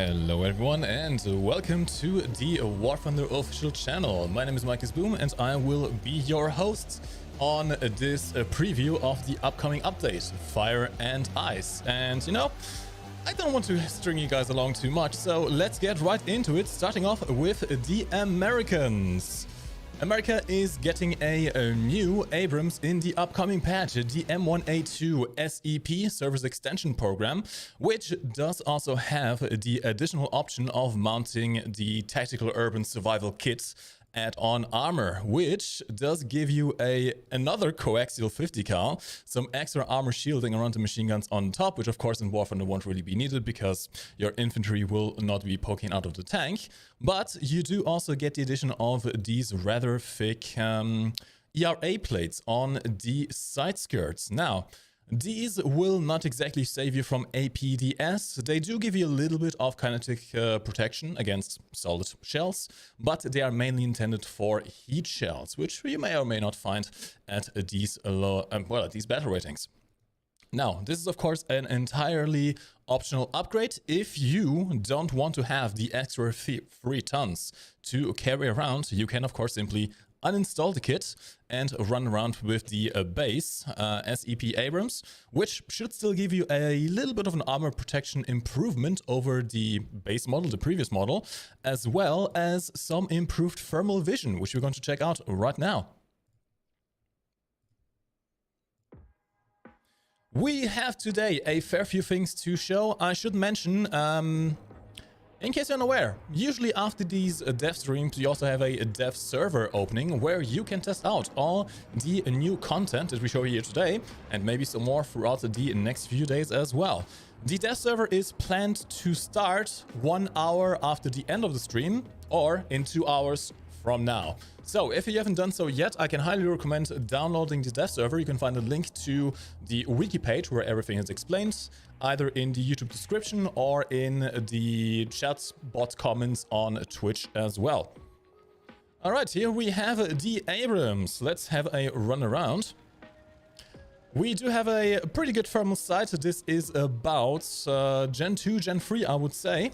Hello everyone and welcome to the War Thunder official channel. My name is Mike Boom and I will be your host on this preview of the upcoming update, Fire and Ice. And you know, I don't want to string you guys along too much, so let's get right into it, starting off with the Americans. America is getting a new Abrams in the upcoming patch, the M1A2 SEP Service Extension Program, which does also have the additional option of mounting the Tactical Urban Survival Kit add-on armor, which does give you another coaxial 50 cal, some extra armor shielding around the machine guns on top, which of course in War Thunder won't really be needed because your infantry will not be poking out of the tank. But you do also get the addition of these rather thick ERA plates on the side skirts. Now, these will not exactly save you from APDS. They do give you a little bit of kinetic protection against solid shells, but they are mainly intended for heat shells, which you may or may not find at these at these battle ratings. Now, this is of course an entirely optional upgrade. If you don't want to have the extra 3 tons to carry around, you can of course simply uninstall the kit and run around with the base SEP Abrams, which should still give you a little bit of an armor protection improvement over the base model, the previous model, as well as some improved thermal vision, which we're going to check out right now. We have today a fair few things to show. I should mention, in case you're unaware, usually after these dev streams, you also have a dev server opening where you can test out all the new content that we show here today, and maybe some more throughout the next few days as well. The dev server is planned to start 1 hour after the end of the stream, or in 2 hours from now. So if you haven't done so yet, I can highly recommend downloading the dev server. You can find a link to the wiki page where everything is explained, either in the YouTube description or in the chat bot comments on Twitch as well. All right, here we have the Abrams. Let's have a run around. We do have a pretty good thermal sight. This is about Gen 2, Gen 3, I would say.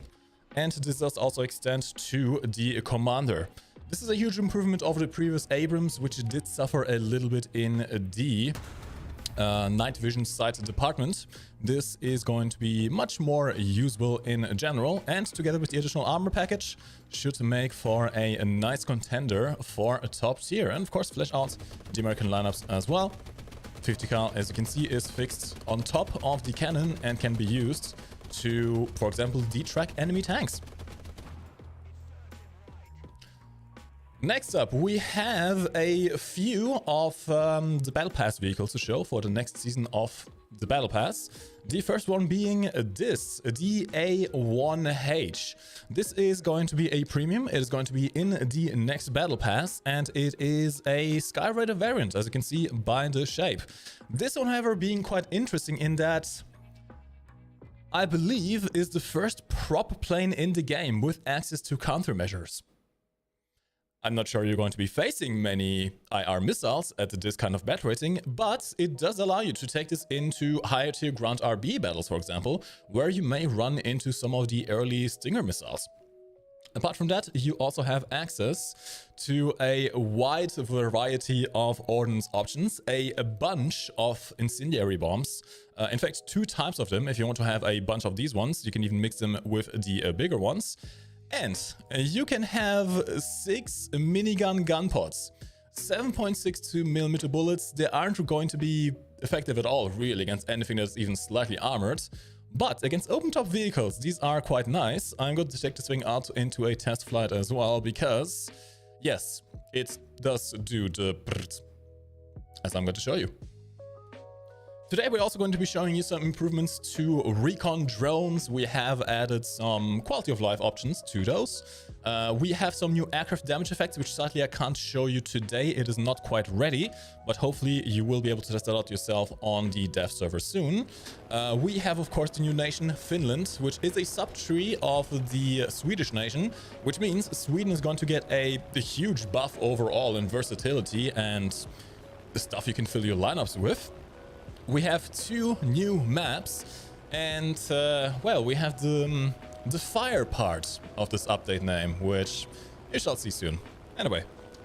And this does also extend to the commander. This is a huge improvement over the previous Abrams, which did suffer a little bit in the night vision sight department. This is going to be much more usable in general, and together with the additional armor package should make for a nice contender for a top tier, and of course flesh out the American lineups as well. 50 cal, as you can see, is fixed on top of the cannon and can be used to, for example, detrack enemy tanks. Next up, we have a few of the Battle Pass vehicles to show for the next season of the Battle Pass. The first one being this, the A1H. This is going to be a premium. It is going to be in the next Battle Pass, and it is a Skyraider variant, as you can see by the shape. This one, however, being quite interesting in that I believe is the first prop plane in the game with access to countermeasures. I'm not sure you're going to be facing many IR missiles at this kind of bat rating, but it does allow you to take this into higher tier ground RB battles, for example, where you may run into some of the early Stinger missiles. Apart from that, you also have access to a wide variety of ordnance options, a bunch of incendiary bombs. In fact, 2 types of them. If you want to have a bunch of these ones, you can even mix them with the bigger ones. And you can have 6 minigun gun pods, 7.62mm bullets. They aren't going to be effective at all, really, against anything that's even slightly armored. But against open-top vehicles, these are quite nice. I'm going to take this thing out into a test flight as well, because, yes, it does do the brrrt, as I'm going to show you. Today we're also going to be showing you some improvements to recon drones. We have added some quality of life options to those. We have some new aircraft damage effects, which sadly I can't show you today. It is not quite ready, but hopefully you will be able to test that out yourself on the dev server soon. We have, of course, the new nation, Finland, which is a sub-tree of the Swedish nation, which means Sweden is going to get a huge buff overall in versatility and the stuff you can fill your lineups with. We have 2 new maps, and well, we have the the fire part of this update name, which you shall see soon. Anyway,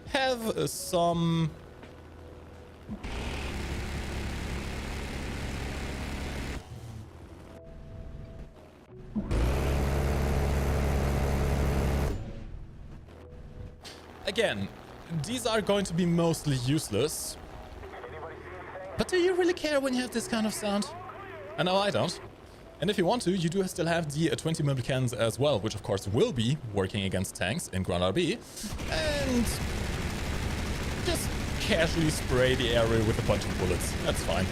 have some... Again, these are going to be mostly useless. But do you really care when you have this kind of sound? I know I don't. And if you want to, you do still have the 20mm cannons as well, which of course will be working against tanks in Ground RB. And just casually spray the area with a bunch of bullets. That's fine.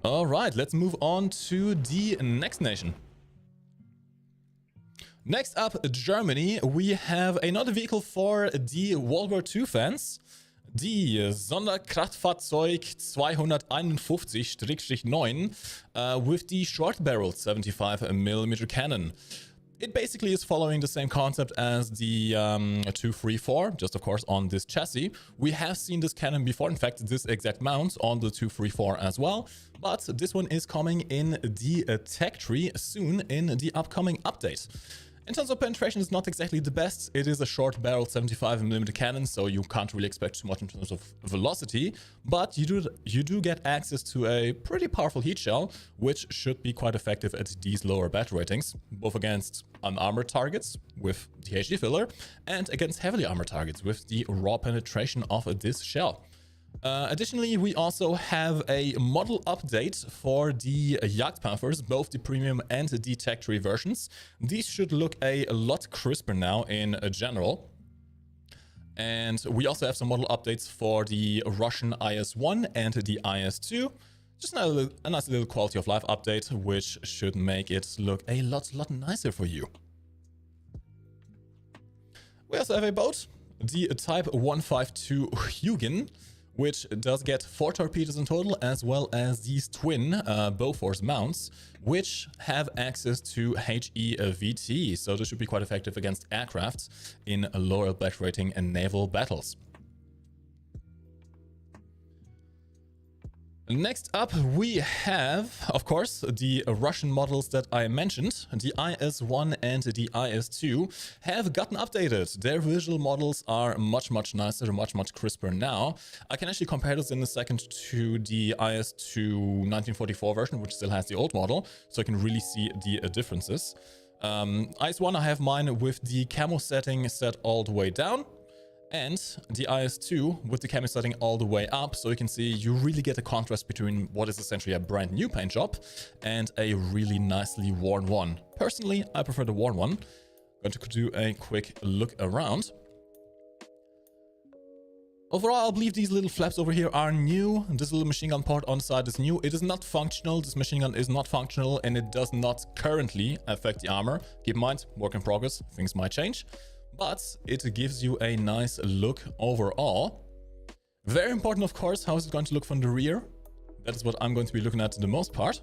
Alright, let's move on to the next nation. Next up, Germany. We have another vehicle for the World War II fans. Die Sonderkraftfahrzeug 251-9 with the short-barreled 75mm cannon. It basically is following the same concept as the 234, just of course on this chassis. We have seen this cannon before, in fact this exact mount on the 234 as well, but this one is coming in the tech tree soon in the upcoming update. In terms of penetration, it's not exactly the best. It is a short-barreled 75mm cannon, so you can't really expect too much in terms of velocity. But you do get access to a pretty powerful heat shell, which should be quite effective at these lower battle ratings, both against unarmored targets with the HG filler and against heavily armored targets with the raw penetration of this shell. Additionally, we also have a model update for the Jagdpanzers, both the premium and the tech tree versions. These should look a lot crisper now in general. And we also have some model updates for the Russian IS-1 and the IS-2. Just a nice little quality of life update, which should make it look a lot nicer for you. We also have a boat, the Type 152 Hugin, which does get 4 torpedoes in total, as well as these twin Bofors mounts, which have access to HE-VT, so this should be quite effective against aircraft in lower battle rating and naval battles. Next up, we have, of course, the Russian models that I mentioned. The IS-1 and the IS-2 have gotten updated. Their visual models are much nicer, much crisper now. I can actually compare this in a second to the IS-2 1944 version, which still has the old model, so I can really see the differences. IS-1, I have mine with the camo setting set all the way down, and the IS-2 with the camo setting all the way up, so you can see you really get a contrast between what is essentially a brand new paint job and a really nicely worn one. Personally, I prefer the worn one. I'm going to do a quick look around. Overall, I believe these little flaps over here are new. This little machine gun part on the side is new. It is not functional. This machine gun is not functional, and it does not currently affect the armor. Keep in mind, work in progress, things might change. But it gives you a nice look overall. Very important, of course, how is it going to look from the rear? That is what I'm going to be looking at the most part.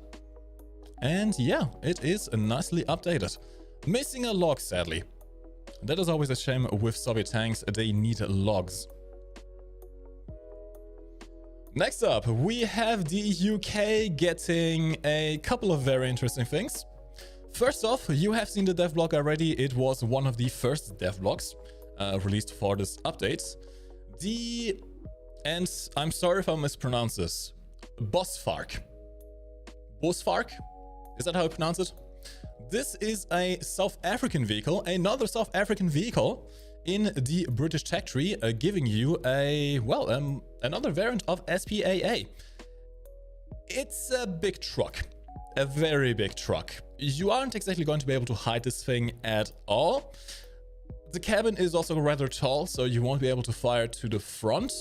And yeah, it is nicely updated. Missing a log, sadly. That is always a shame with Soviet tanks. They need logs. Next up, we have the UK getting a couple of very interesting things. First off, you have seen the dev blog already. It was one of the first dev blogs released for this update. And I'm sorry if I mispronounce this, Bosvark. Bosvark? Is that how I pronounce it? This is a South African vehicle, another South African vehicle in the British tech tree, giving you a, well, another variant of SPAA. It's a big truck. A very big truck. You aren't exactly going to be able to hide this thing at all. The cabin is also rather tall, so you won't be able to fire to the front.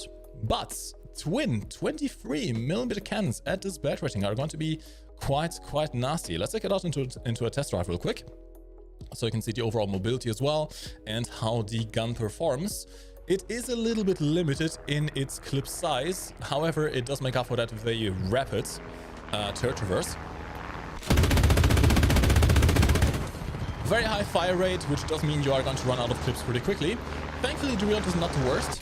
But twin 23mm cannons at this battle rating are going to be quite nasty. Let's take it out into a test drive real quick, so you can see the overall mobility as well and how the gun performs. It is a little bit limited in its clip size. However, it does make up for that with a rapid turret traverse. Very high fire rate, which does mean you are going to run out of clips pretty quickly. Thankfully, the reload is not the worst.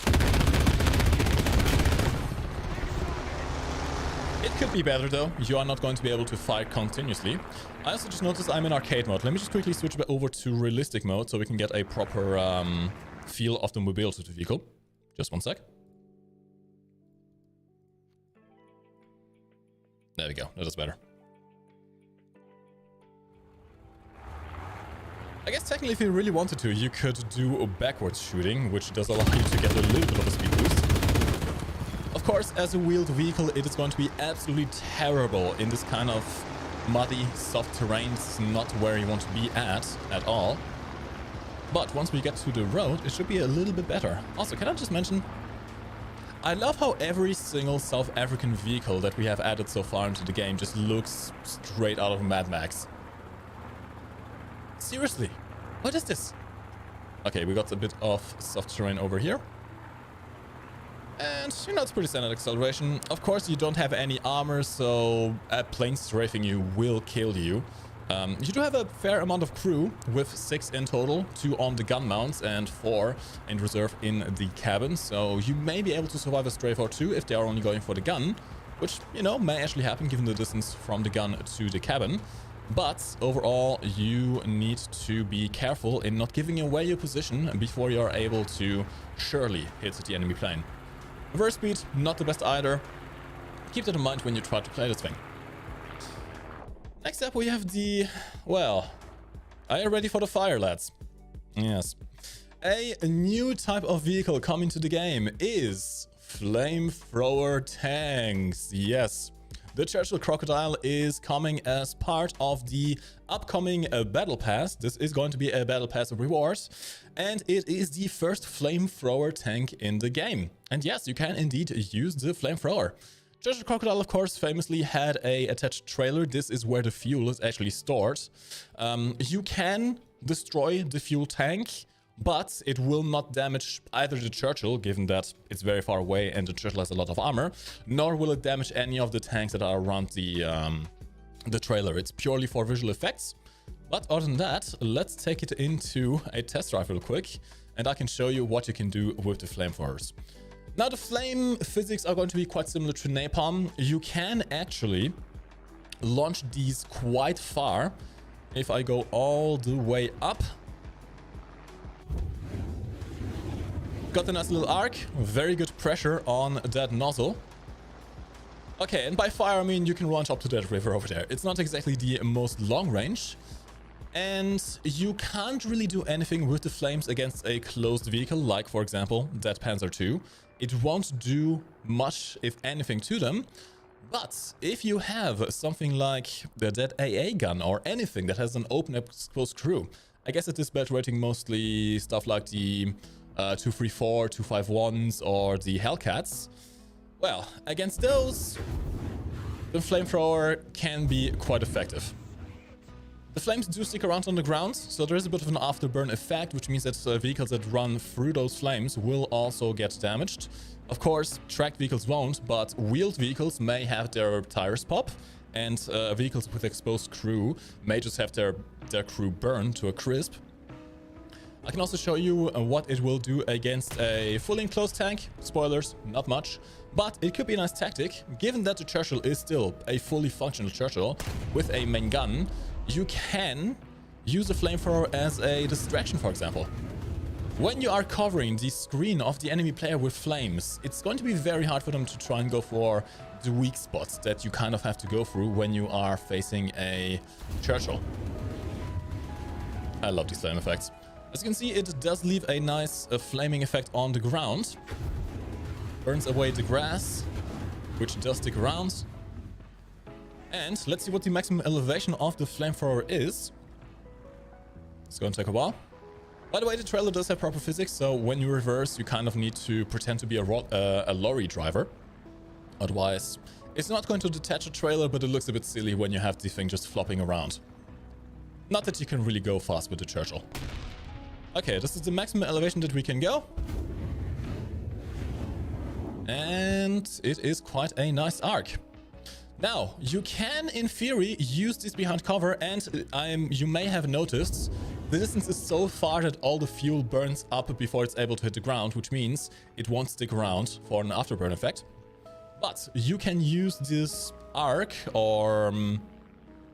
It could be better though. You are not going to be able to fire continuously. I also just noticed I'm in arcade mode. Let me just quickly switch over to realistic mode so we can get a proper feel of the mobility of the vehicle. Just one sec. There we go. That is better. I guess technically if you really wanted to, you could do a backwards shooting, which does allow you to get a little bit of a speed boost. Of course, as a wheeled vehicle, it is going to be absolutely terrible in this kind of muddy, soft terrain. It's not where you want to be at all. But once we get to the road, it should be a little bit better. Also, can I just mention, I love how every single South African vehicle that we have added so far into the game just looks straight out of Mad Max. Seriously, what is this? Okay, we got a bit of soft terrain over here. And, you know, it's pretty standard acceleration. Of course, you don't have any armor, so a plane strafing you will kill you. You do have a fair amount of crew, with 6 in total, 2 on the gun mounts and 4 in reserve in the cabin. So you may be able to survive a strafe or 2 if they are only going for the gun, which, you know, may actually happen given the distance from the gun to the cabin. But overall, you need to be careful in not giving away your position before you are able to surely hit the enemy plane. Reverse speed, not the best either. Keep that in mind when you try to play this thing. Next up, we have the... well, are you ready for the fire, lads? Yes. A new type of vehicle coming to the game is flamethrower tanks. Yes. The Churchill Crocodile is coming as part of the upcoming Battle Pass. This is going to be a Battle Pass reward, and it is the first flamethrower tank in the game. And yes, you can indeed use the flamethrower. Churchill Crocodile, of course, famously had a attached trailer. This is where the fuel is actually stored. You can destroy the fuel tank, but it will not damage either the Churchill, given that it's very far away and the Churchill has a lot of armor, nor will it damage any of the tanks that are around the trailer. It's purely for visual effects. But other than that, let's take it into a test drive real quick, and I can show you what you can do with the flamethrowers. Now, the flame physics are going to be quite similar to napalm. You can actually launch these quite far. If I go all the way up, got a nice little arc, very good pressure on that nozzle. Okay, and by fire I mean you can launch up to that river over there. It's not exactly the most long range, and you can't really do anything with the flames against a closed vehicle, like for example Jagdpanzer 2. It won't do much, if anything, to them. But if you have something like the AA gun or anything that has an open exposed crew, I guess at this build rating mostly stuff like the 234, 251s or the Hellcats. Well, against those, the flamethrower can be quite effective. The flames do stick around on the ground, so there is a bit of an afterburn effect, which means that vehicles that run through those flames will also get damaged. Of course, tracked vehicles won't, but wheeled vehicles may have their tires pop, and vehicles with exposed crew may just have their crew burn to a crisp. I can also show you what it will do against a fully enclosed tank. Spoilers, not much. But it could be a nice tactic, given that the Churchill is still a fully functional Churchill with a main gun. You can use a flamethrower as a distraction, for example. When you are covering the screen of the enemy player with flames, it's going to be very hard for them to try and go for the weak spots that you kind of have to go through when you are facing a Churchill. I love these flame effects. As you can see, it does leave a nice flaming effect on the ground. Burns away the grass, which does stick around. And let's see what the maximum elevation of the flamethrower is. It's going to take a while. By the way, the trailer does have proper physics, so when you reverse, you kind of need to pretend to be a lorry driver. Otherwise, it's not going to detach a trailer, but it looks a bit silly when you have the thing just flopping around. Not that you can really go fast with the Churchill. Okay, this is the maximum elevation that we can go. And it is quite a nice arc. Now, you can, in theory, use this behind cover, and you may have noticed the distance is so far that all the fuel burns up before it's able to hit the ground, which means it won't stick around for an afterburn effect. But you can use this arc or,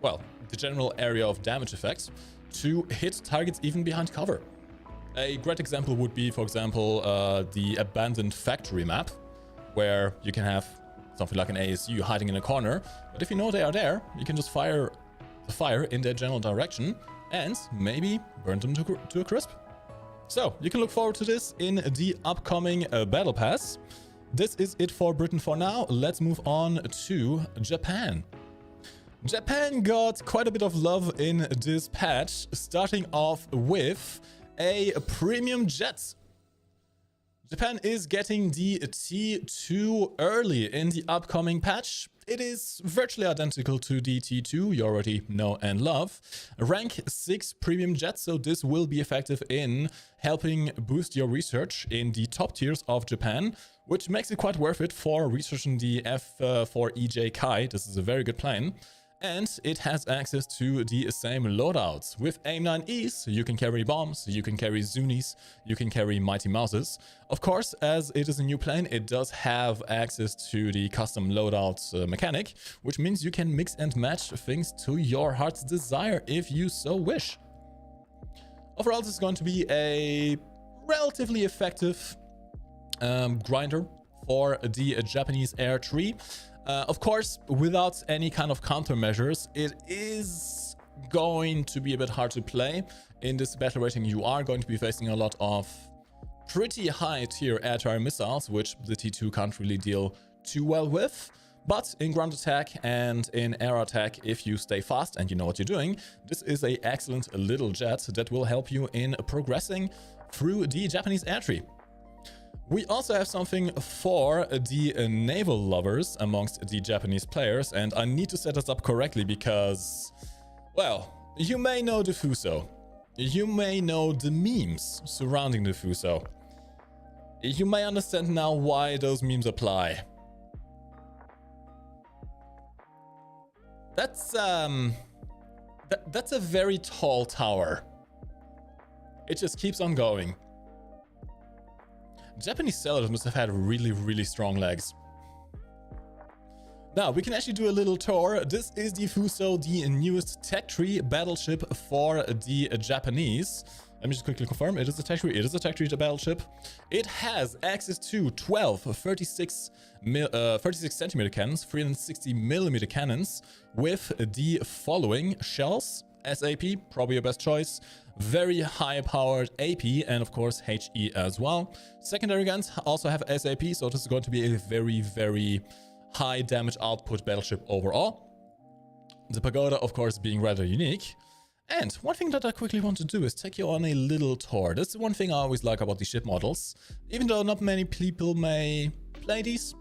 well, the general area of damage effects to hit targets even behind cover. A great example would be, for example, the abandoned factory map, where you can have something like an ASU hiding in a corner, but if you know they are there, you can just fire the fire in their general direction and maybe burn them to a crisp. So you can look forward to this in the upcoming Battle Pass. This is it for Britain for now. Let's move on to Japan. Japan got quite a bit of love in this patch, starting off with a premium jet. Japan is getting the T2 early in the upcoming patch. It is virtually identical to the T2 you already know and love. Rank 6 premium jet, so this will be effective in helping boost your research in the top tiers of Japan, which makes it quite worth it for researching the F4EJ Kai. This is a very good plane. And it has access to the same loadouts. With AIM-9Es, you can carry bombs, you can carry Zunis, you can carry Mighty Mouses. Of course, as it is a new plane, it does have access to the custom loadout mechanic, which means you can mix and match things to your heart's desire if you so wish. Overall, this is going to be a relatively effective grinder for the Japanese air tree. Of course, without any kind of countermeasures, it is going to be a bit hard to play. In this battle rating, you are going to be facing a lot of pretty high tier air-to-air missiles, which the T2 can't really deal too well with. But in ground attack and in air attack, if you stay fast and you know what you're doing, this is an excellent little jet that will help you in progressing through the Japanese air tree. We also have something for the naval lovers amongst the Japanese players, and I need to set this up correctly because, well, you may know the Fuso. You may know the memes surrounding the Fuso. You may understand now why those memes apply. That's a very tall tower. It just keeps on going. Japanese sailors must have had really strong legs. Now, we can actually do a little tour. This is the Fuso, the newest tech tree battleship for the Japanese. Let me just quickly confirm. It is a tech tree. It is a tech tree battleship. It has access to 12 36 centimeter cannons, 360 millimeter cannons with the following shells. SAP, probably your best choice. Very high-powered AP and, of course, HE as well. Secondary guns also have SAP, so this is going to be a very high damage output battleship overall. The pagoda, of course, being rather unique. And one thing that I quickly want to do is take you on a little tour. That's one thing I always like about the ship models. Even though not many people may play these,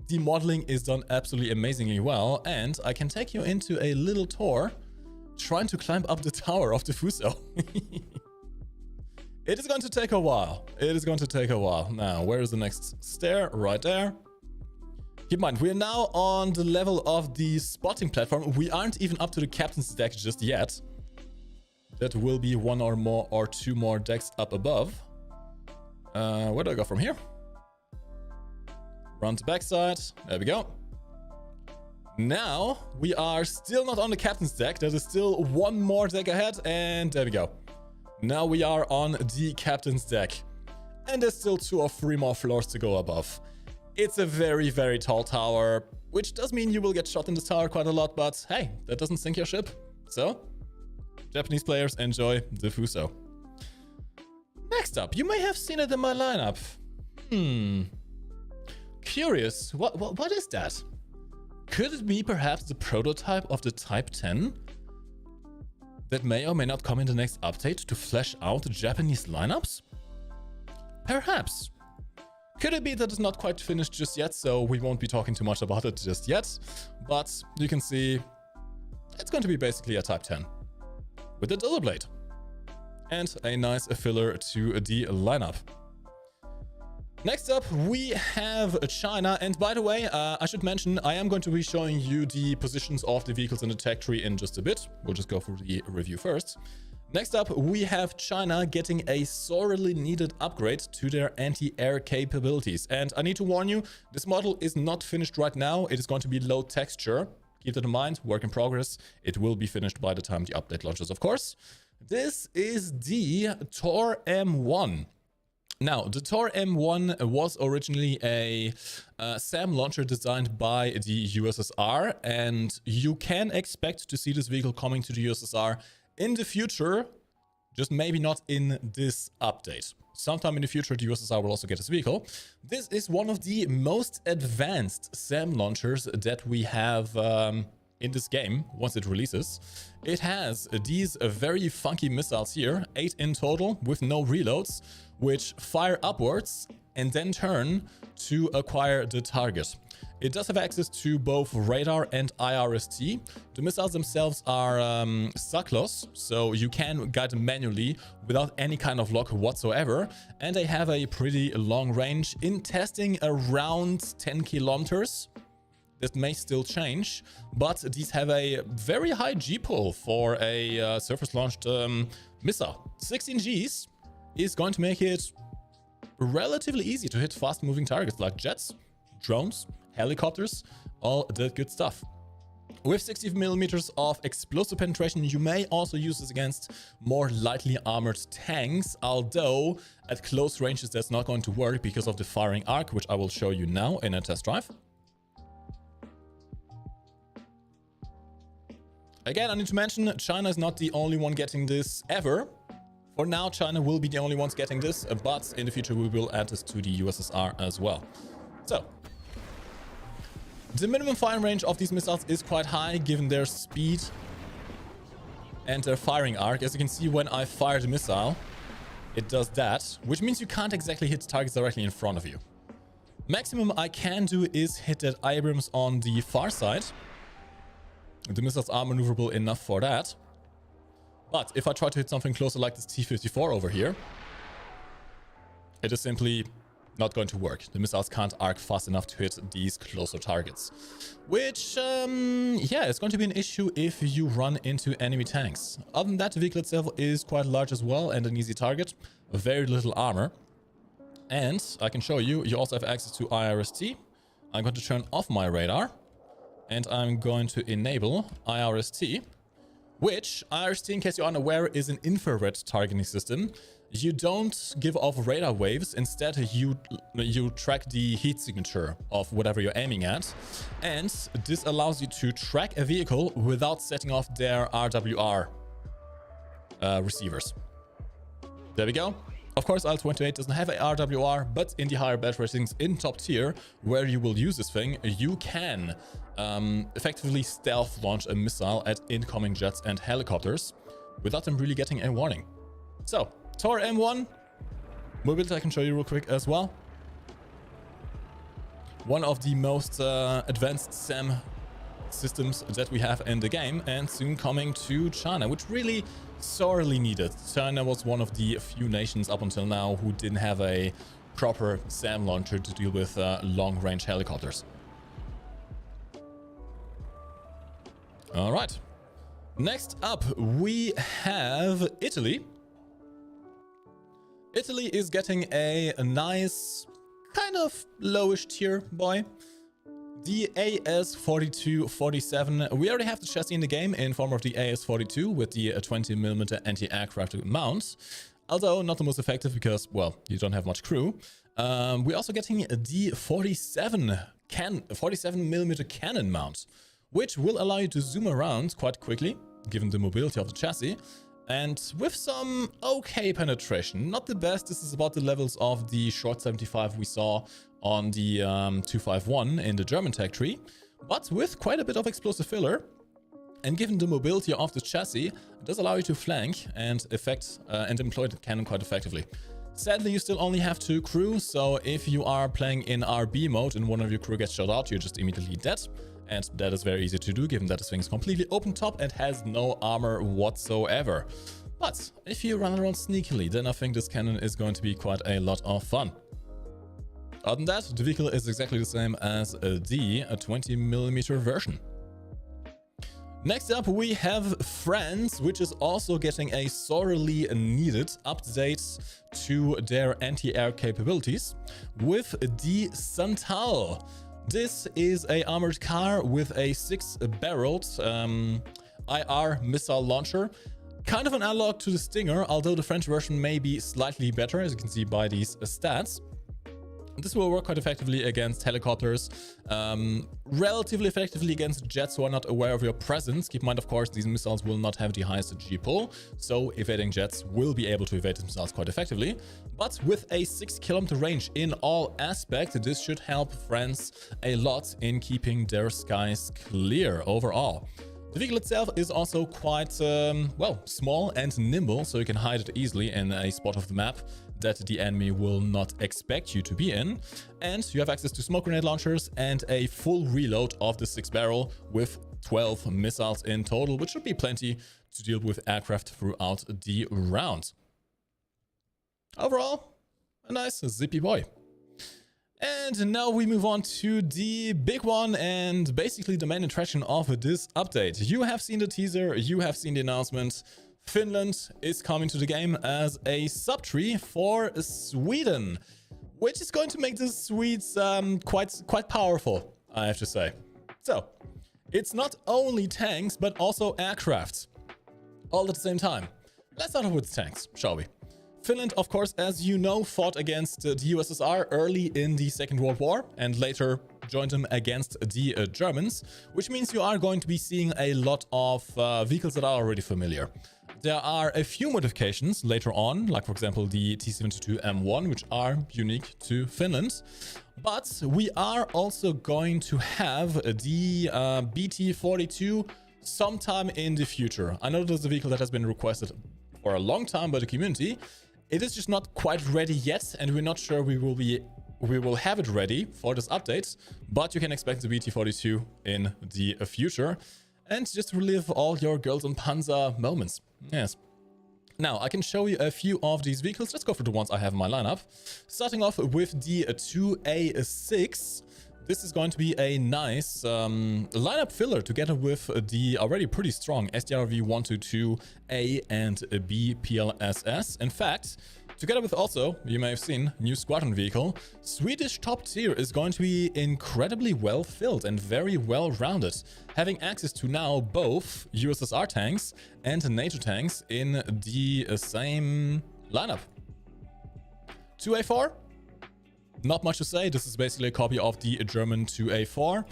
the modeling is done absolutely amazingly well, and I can take you into a little tour trying to climb up the tower of the Fuso. It is going to take a while. It is going to take a while. Now, where is the next stair? Right there. Keep in mind, we are now on the level of the spotting platform. We aren't even up to the captain's deck just yet. That will be one or more or two more decks up above. Where do I go from here? Run to backside. There we go. Now, we are still not on the captain's deck. There is still one more deck ahead, and there we go. Now we are on the captain's deck. And there's still 2 or 3 more floors to go above. It's a very tall tower, which does mean you will get shot in this tower quite a lot, but hey, that doesn't sink your ship. So, Japanese players enjoy the Fuso. Next up, you may have seen it in my lineup. Curious, what is that? Could it be perhaps the prototype of the Type 10 that may or may not come in the next update to flesh out the Japanese lineups? Perhaps. Could it be that it's not quite finished just yet, so we won't be talking too much about it just yet, but you can see it's going to be basically a Type 10 with a dildo blade and a nice filler to the lineup. Next up, we have China, and by the way, I should mention, I am going to be showing you the positions of the vehicles in the tech tree in just a bit. We'll just go through the review first. Next up, we have China getting a sorely needed upgrade to their anti-air capabilities. And I need to warn you, this model is not finished right now. It is going to be low texture. Keep that in mind, work in progress. It will be finished by the time the update launches, of course. This is the Tor M-1. Now, the Tor M-1 was originally a SAM launcher designed by the USSR, and you can expect to see this vehicle coming to the USSR in the future, just maybe not in this update. Sometime in the future, the USSR will also get this vehicle. This is one of the most advanced SAM launchers that we have in this game once it releases. It has these very funky missiles here, 8 in total with no reloads, which fire upwards and then turn to acquire the target. It does have access to both radar and IRST. The missiles themselves are suckless, so you can guide them manually without any kind of lock whatsoever. And they have a pretty long range in testing around 10 kilometers. That may still change, but these have a very high G-pull for a surface-launched missile. 16 Gs is going to make it relatively easy to hit fast-moving targets like jets, drones, helicopters, all the good stuff. With 60 millimeters of explosive penetration, you may also use this against more lightly armored tanks, although at close ranges that's not going to work because of the firing arc, which I will show you now in a test drive. Again, I need to mention, China is not the only one getting this ever. For now, China will be the only ones getting this, but in the future we will add this to the USSR as well. So, the minimum firing range of these missiles is quite high given their speed and their firing arc. As you can see, when I fire the missile, it does that, which means you can't exactly hit targets directly in front of you. Maximum I can do is hit that Abrams on the far side. The missiles are maneuverable enough for that. But if I try to hit something closer like this T-54 over here, it is simply not going to work. The missiles can't arc fast enough to hit these closer targets. Which, yeah, it's going to be an issue if you run into enemy tanks. Other than that, the vehicle itself is quite large as well and an easy target. Very little armor. And I can show you, you also have access to IRST. I'm going to turn off my radar. And I'm going to enable IRST. Which, IRST, in case you're unaware, is an infrared targeting system. You don't give off radar waves. Instead, you track the heat signature of whatever you're aiming at. And this allows you to track a vehicle without setting off their RWR receivers. There we go. Of course, IL-28 doesn't have a RWR, but in the higher batch ratings in top tier, where you will use this thing, you can effectively stealth launch a missile at incoming jets and helicopters without them really getting a warning. So, Tor M-1, mobility I can show you real quick as well. One of the most advanced SAM systems that we have in the game, and soon coming to China, which really sorely needed. China was one of the few nations up until now who didn't have a proper SAM launcher to deal with long-range helicopters. All right. Next up, we have Italy. Italy is getting a nice, kind of lowish tier boy. The AS-42-47. We already have the chassis in the game in form of the AS-42 with the 20mm anti-aircraft mount. Although not the most effective because, well, you don't have much crew. We're also getting the 47mm cannon mount, which will allow you to zoom around quite quickly, given the mobility of the chassis. And with some okay penetration, not the best. This is about the levels of the short 75 we saw on the 251 in the German tech tree, but with quite a bit of explosive filler. And given the mobility of the chassis, it does allow you to flank and employ the cannon quite effectively. Sadly, you still only have 2 crew, so if you are playing in RB mode and one of your crew gets shot out, you're just immediately dead. And that is very easy to do, given that this thing is completely open top and has no armor whatsoever. But if you run around sneakily, then I think this cannon is going to be quite a lot of fun. Other than that, the vehicle is exactly the same as the 20mm version. Next up, we have France, which is also getting a sorely needed update to their anti-air capabilities with the SANTAL. This is a armored car with a 6-barreled IR missile launcher. Kind of an analog to the Stinger, although the French version may be slightly better, as you can see by these stats. This will work quite effectively against helicopters, relatively effectively against jets who are not aware of your presence. Keep in mind, of course, these missiles will not have the highest G pull, so evading jets will be able to evade these missiles quite effectively. But with a 6-kilometer range in all aspects, this should help France a lot in keeping their skies clear overall. The vehicle itself is also quite, well, small and nimble, so you can hide it easily in a spot of the map that the enemy will not expect you to be in. And you have access to smoke grenade launchers and a full reload of the 6-barrel with 12 missiles in total, which should be plenty to deal with aircraft throughout the round. Overall, a nice zippy boy. And now we move on to the big one and basically the main attraction of this update. You have seen the teaser, you have seen the announcement. Finland is coming to the game as a subtree for Sweden, which is going to make the Swedes quite powerful, I have to say. So, it's not only tanks, but also aircraft, all at the same time. Let's start off with tanks, shall we? Finland, of course, as you know, fought against the USSR early in the Second World War and later joined them against the Germans, which means you are going to be seeing a lot of vehicles that are already familiar. There are a few modifications later on, like for example the T-72 M1, which are unique to Finland. But we are also going to have the BT-42 sometime in the future. I know there's a vehicle that has been requested for a long time by the community. It is just not quite ready yet, and we're not sure we will have it ready for this update, but you can expect the BT-42 in the future and just relive all your Girls on Panzer moments. Yes. Now, I can show you a few of these vehicles. Let's go for the ones I have in my lineup. Starting off with the 2A6. This is going to be a nice lineup filler together with the already pretty strong SDRV-122A and B PLSS. In fact, together with also, you may have seen, new squadron vehicle, Swedish top tier is going to be incredibly well filled and very well rounded, having access to now both USSR tanks and NATO tanks in the same lineup. 2A4? Not much to say. This is basically a copy of the German 2A4.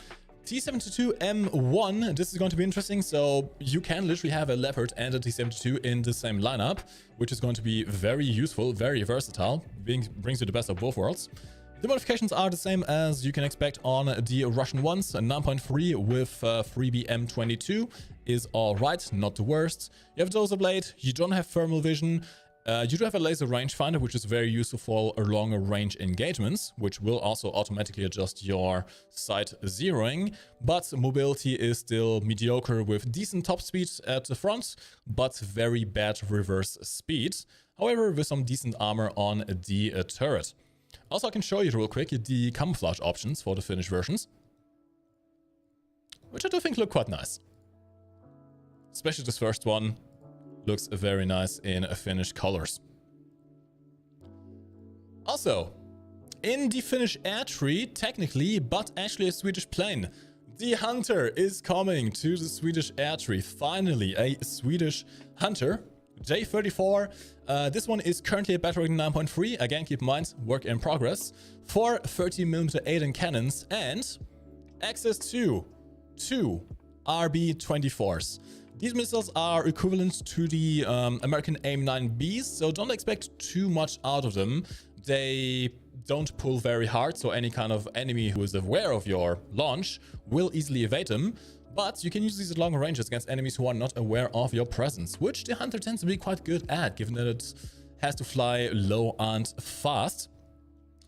T-72 M1, this is going to be interesting. So you can literally have a Leopard and a T-72 in the same lineup, which is going to be very useful, very versatile, brings you the best of both worlds. The modifications are the same as you can expect on the Russian ones. 9.3 with 3B M22 is all right, not the worst. You have dozer blade, you don't have thermal vision. You do have a laser rangefinder, which is very useful for longer range engagements, which will also automatically adjust your sight zeroing. But mobility is still mediocre with decent top speed at the front, but very bad reverse speed. However, with some decent armor on the turret. Also, I can show you real quick the camouflage options for the Finnish versions, which I do think look quite nice. Especially this first one. Looks very nice in Finnish colors. Also, in the Finnish air tree, technically, but actually a Swedish plane, the Hunter is coming to the Swedish air tree. Finally, a Swedish Hunter, J34. This one is currently a battle rating 9.3. Again, keep in mind, work in progress. 4 30mm Aiden cannons and access to 2 RB-24s. These missiles are equivalent to the American AIM-9Bs, so don't expect too much out of them. They don't pull very hard, so any kind of enemy who is aware of your launch will easily evade them. But you can use these at longer ranges against enemies who are not aware of your presence, which the Hunter tends to be quite good at, given that it has to fly low and fast.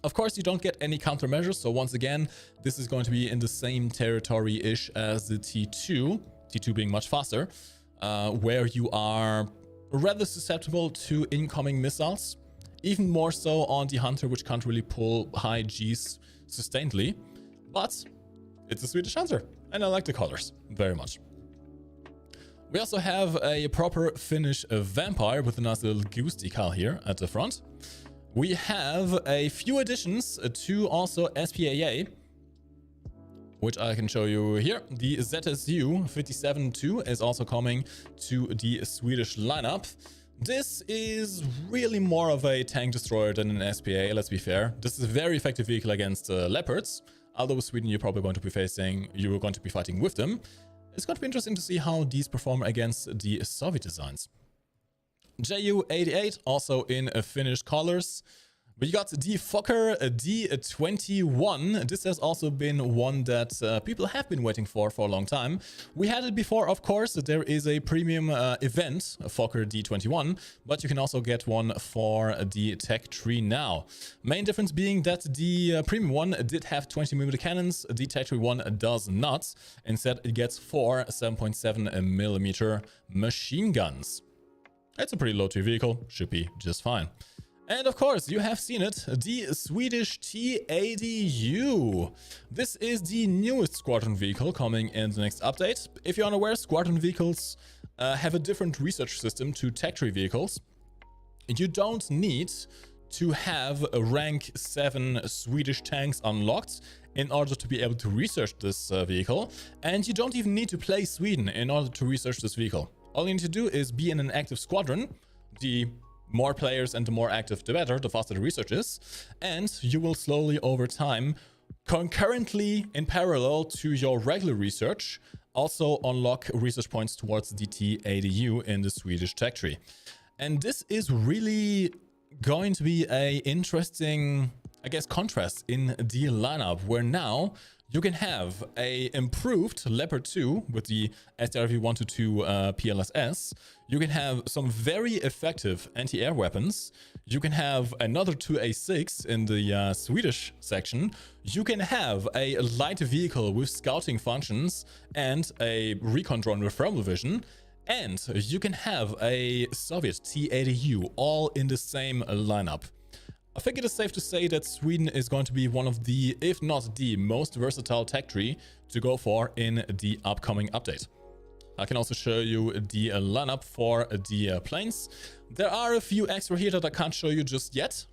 Of course, you don't get any countermeasures, so once again, this is going to be in the same territory-ish as the T2. T2 being much faster, where you are rather susceptible to incoming missiles, even more so on the Hunter, which can't really pull high Gs sustainedly, but it's a Swedish Hunter, and I like the colors very much. We also have a proper Finnish vampire with a nice little goose decal here at the front. We have a few additions to also SPAA, which I can show you here. The ZSU 57-2 is also coming to the Swedish lineup. This is really more of a tank destroyer than an SPA, let's be fair. This is a very effective vehicle against Leopards. Although Sweden, you're probably going to be fighting with them. It's going to be interesting to see how these perform against the Soviet designs. Ju-88, also in Finnish colors. We got the Fokker D.XXI. This has also been one that people have been waiting for a long time. We had it before, of course. There is a premium event, Fokker D.XXI, but you can also get one for the tech tree now. Main difference being that the premium one did have 20mm cannons. The tech tree one does not. Instead, it gets 4 7.7mm machine guns. It's a pretty low tier vehicle, should be just fine. And of course, you have seen it, the Swedish T-80U. This is the newest squadron vehicle coming in the next update. If you're unaware, squadron vehicles have a different research system to tech tree vehicles. You don't need to have a rank 7 Swedish tanks unlocked in order to be able to research this vehicle. And you don't even need to play Sweden in order to research this vehicle. All you need to do is be in an active squadron. The more players and the more active, the better, the faster the research is. And you will slowly over time, concurrently in parallel to your regular research, also unlock research points towards the T-80U in the Swedish tech tree. And this is really going to be an interesting, I guess, contrast in the lineup, where now you can have a improved Leopard 2 with the SDRV-122 PLSS. You can have some very effective anti-air weapons. You can have another 2A6 in the Swedish section. You can have a light vehicle with scouting functions and a recon drone with thermal vision. And you can have a Soviet T-80U all in the same lineup. I think it is safe to say that Sweden is going to be one of the, if not the most versatile tech tree to go for in the upcoming update. I can also show you the lineup for the planes. There are a few extra here that I can't show you just yet,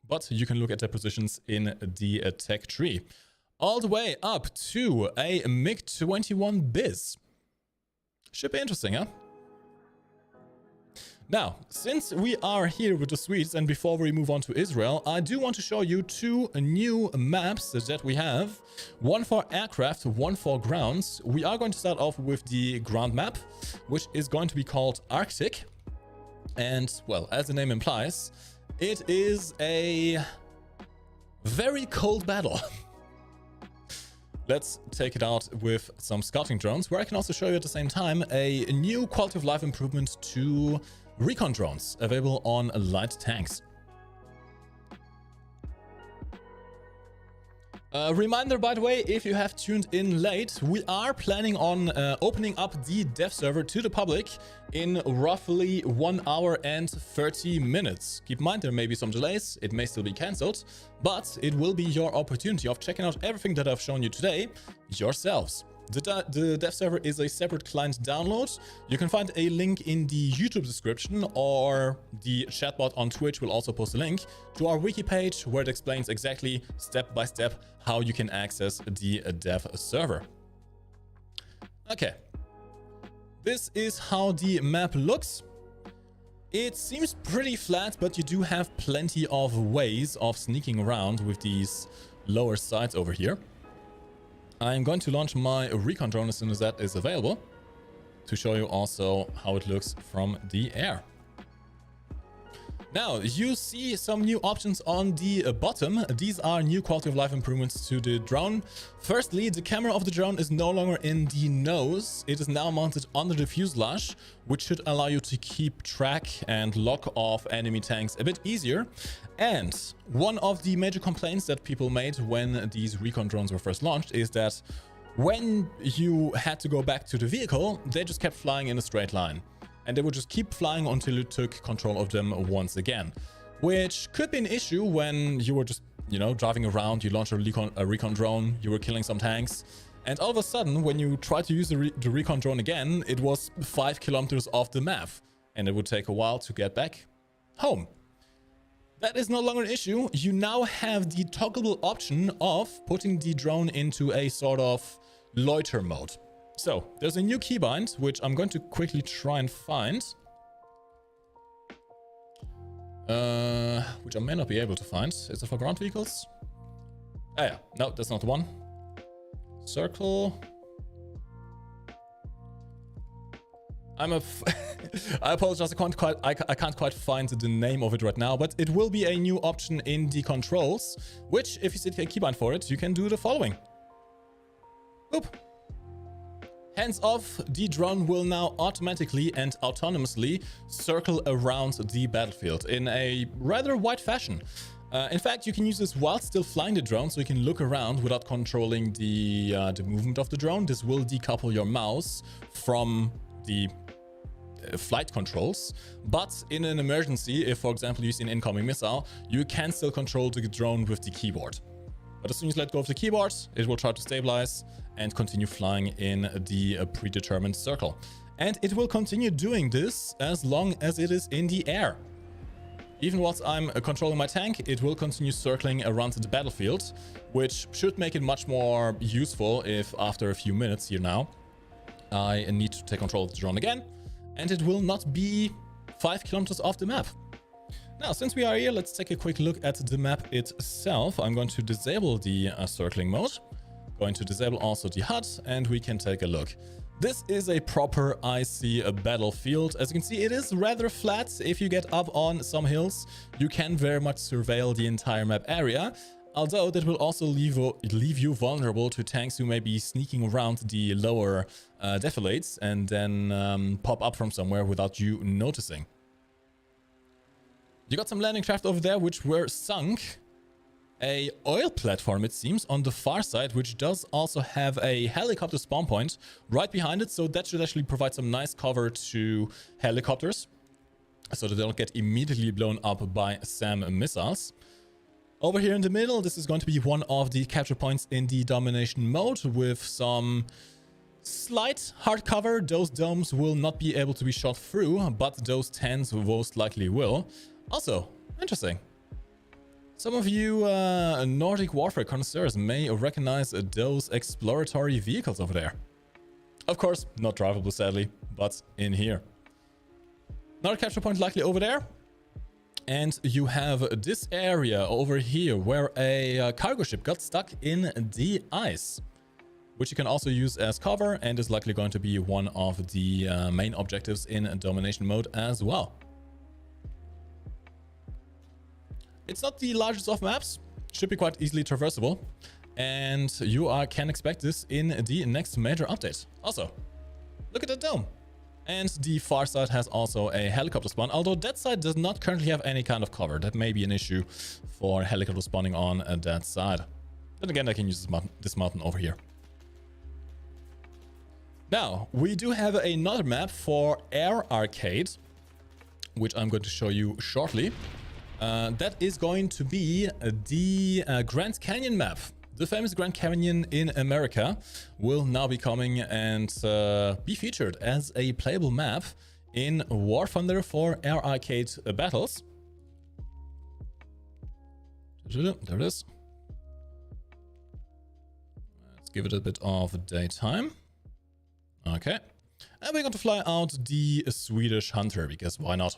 but you can look at their positions in the tech tree. All the way up to a MiG-21 Biz. Should be interesting, huh? Now, since we are here with the Swedes and before we move on to Israel, I do want to show you two new maps that we have. One for aircraft, one for grounds. We are going to start off with the ground map, which is going to be called Arctic. And, well, as the name implies, it is a very cold battle. Let's take it out with some scouting drones, where I can also show you at the same time a new quality of life improvement to recon drones available on light tanks. Reminder, by the way, if you have tuned in late, we are planning on opening up the dev server to the public in roughly 1 hour and 30 minutes. Keep in mind, there may be some delays, it may still be cancelled, but it will be your opportunity of checking out everything that I've shown you today yourselves. The dev server is a separate client download. You can find a link in the YouTube description, or the chatbot on Twitch will also post a link to our wiki page where it explains exactly step by step how you can access the dev server. Okay, this is how the map looks. It seems pretty flat, but you do have plenty of ways of sneaking around with these lower sides over here. I'm going to launch my recon drone as soon as that is available to show you also how it looks from the air. Now, you see some new options on the bottom. These are new quality of life improvements to the drone. Firstly, the camera of the drone is no longer in the nose. It is now mounted under the fuselage, which should allow you to keep track and lock off enemy tanks a bit easier. And one of the major complaints that people made when these recon drones were first launched is that when you had to go back to the vehicle, they just kept flying in a straight line. And they would just keep flying until you took control of them once again. Which could be an issue when you were just, you know, driving around, you launched a recon drone, you were killing some tanks, And all of a sudden, when you try to use the recon drone again, it was 5 kilometers off the map, and it would take a while to get back home. That is no longer an issue. You now have the toggleable option of putting the drone into a sort of loiter mode. So there's a new keybind, which I'm going to quickly try and find. Which I may not be able to find. Is it for ground vehicles? Ah, yeah. No, that's not the one. Circle. I apologize, I can't quite find the name of it right now, but it will be a new option in the controls, which, if you set a keybind for it, you can do the following. Boop. Hands off, the drone will now automatically and autonomously circle around the battlefield in a rather wide fashion. In fact, you can use this while still flying the drone, so you can look around without controlling the movement of the drone. This will decouple your mouse from the flight controls, but in an emergency, if for example you see an incoming missile, you can still control the drone with the keyboard. But as soon as you let go of the keyboard, it will try to stabilize and continue flying in the predetermined circle. And it will continue doing this as long as it is in the air. Even whilst I'm controlling my tank, it will continue circling around the battlefield, which should make it much more useful if after a few minutes here now, I need to take control of the drone again, and it will not be 5 kilometers off the map. Now, since we are here, let's take a quick look at the map itself. I'm going to disable the circling mode, going to disable also the HUD, and we can take a look. This is a proper icy battlefield. As you can see, it is rather flat. If you get up on some hills, you can very much surveil the entire map area. Although that will also leave you vulnerable to tanks who may be sneaking around the lower defilates and then pop up from somewhere without you noticing. You got some landing craft over there which were sunk. A oil platform, it seems, on the far side, which does also have a helicopter spawn point right behind it. So that should actually provide some nice cover to helicopters so that they don't get immediately blown up by SAM missiles. Over here in the middle, this is going to be one of the capture points in the domination mode with some slight hard cover. Those domes will not be able to be shot through, but those tents most likely will. Also, interesting. Some of you Nordic warfare connoisseurs may recognize those exploratory vehicles over there. Of course, not drivable sadly, but in here. Another capture point likely over there. And you have this area over here where a cargo ship got stuck in the ice, which you can also use as cover and is likely going to be one of the main objectives in domination mode as well. It's not the largest of maps, should be quite easily traversable, and you can expect this in the next major update. Also, look at that dome. And the far side has also a helicopter spawn, although that side does not currently have any kind of cover. That may be an issue for helicopter spawning on that side. Then again, I can use this mountain over here. Now, we do have another map for Air Arcade, which I'm going to show you shortly. That is going to be the Grand Canyon map. The famous Grand Canyon in America will now be coming and be featured as a playable map in War Thunder for Air Arcade battles. There it is. Let's give it a bit of daytime. Okay. And we're going to fly out the Swedish Hunter, because why not?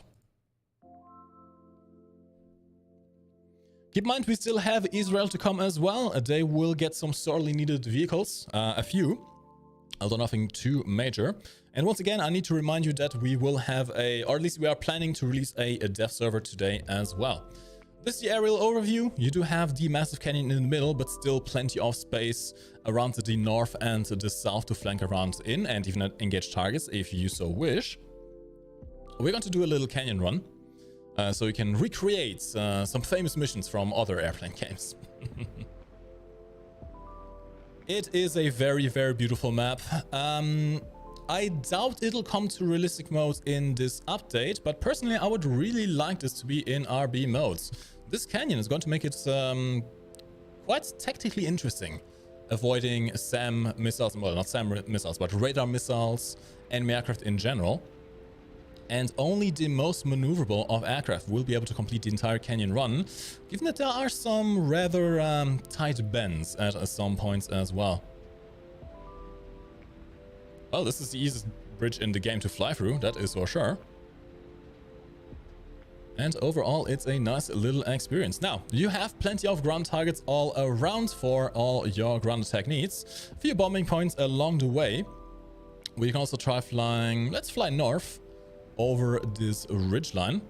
Keep in mind, we still have Israel to come as well. They will get some sorely needed vehicles, a few, although nothing too major. And once again, I need to remind you that we will have or at least we are planning to release a dev server today as well. This is the aerial overview. You do have the massive canyon in the middle, but still plenty of space around the north and the south to flank around in, and even engage targets if you so wish. We're going to do a little canyon run. So you can recreate some famous missions from other airplane games. It is a very, very beautiful map. I doubt it'll come to realistic mode in this update, but personally I would really like this to be in RB modes. This canyon is going to make it quite tactically interesting. avoiding SAM missiles, well, not SAM missiles, but radar missiles, enemy aircraft in general. And only the most maneuverable of aircraft will be able to complete the entire canyon run, given that there are some rather tight bends at some points as well. Well, this is the easiest bridge in the game to fly through, that is for sure. And overall, it's a nice little experience. Now, you have plenty of ground targets all around for all your ground attack needs. A few bombing points along the way. We can also try flying, let's fly north over this ridgeline.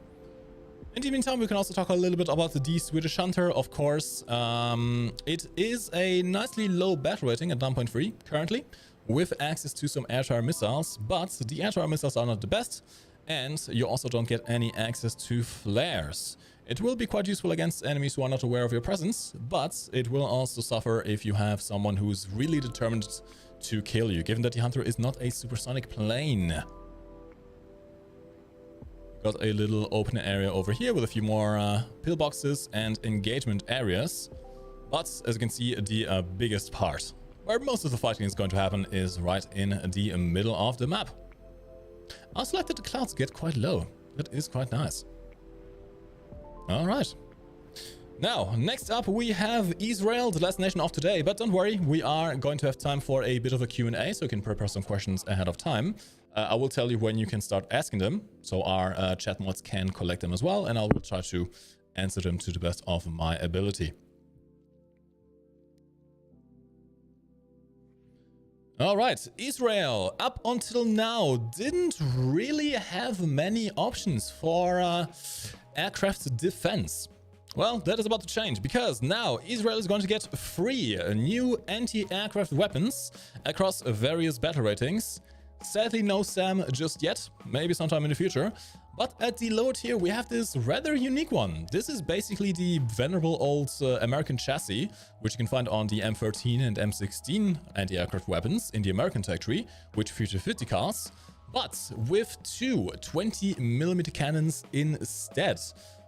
In the meantime, we can also talk a little bit about the Swedish Hunter, of course. It is a nicely low battle rating at 9.3 currently, with access to some air-to-air missiles, but the air-to-air missiles are not the best, and you also don't get any access to flares. It will be quite useful against enemies who are not aware of your presence, but it will also suffer if you have someone who's really determined to kill you, given that the Hunter is not a supersonic plane. Got a little open area over here with a few more pillboxes and engagement areas. But as you can see, the biggest part, where most of the fighting is going to happen, is right in the middle of the map. I also like that the clouds get quite low. That is quite nice. Alright. Now, next up we have Israel, the last nation of today. But don't worry, we are going to have time for a bit of a Q&A, so you can prepare some questions ahead of time. I will tell you when you can start asking them, so our chat mods can collect them as well, and I will try to answer them to the best of my ability. All right, Israel, up until now, didn't really have many options for aircraft defense. Well, that is about to change, because now Israel is going to get 3 new anti-aircraft weapons across various battle ratings. Sadly, no SAM just yet, maybe sometime in the future. But at the lower tier, we have this rather unique one. This is basically the venerable old American chassis, which you can find on the M13 and M16 anti-aircraft weapons in the American tech tree, which feature 50 cars, but with 2 20mm cannons instead.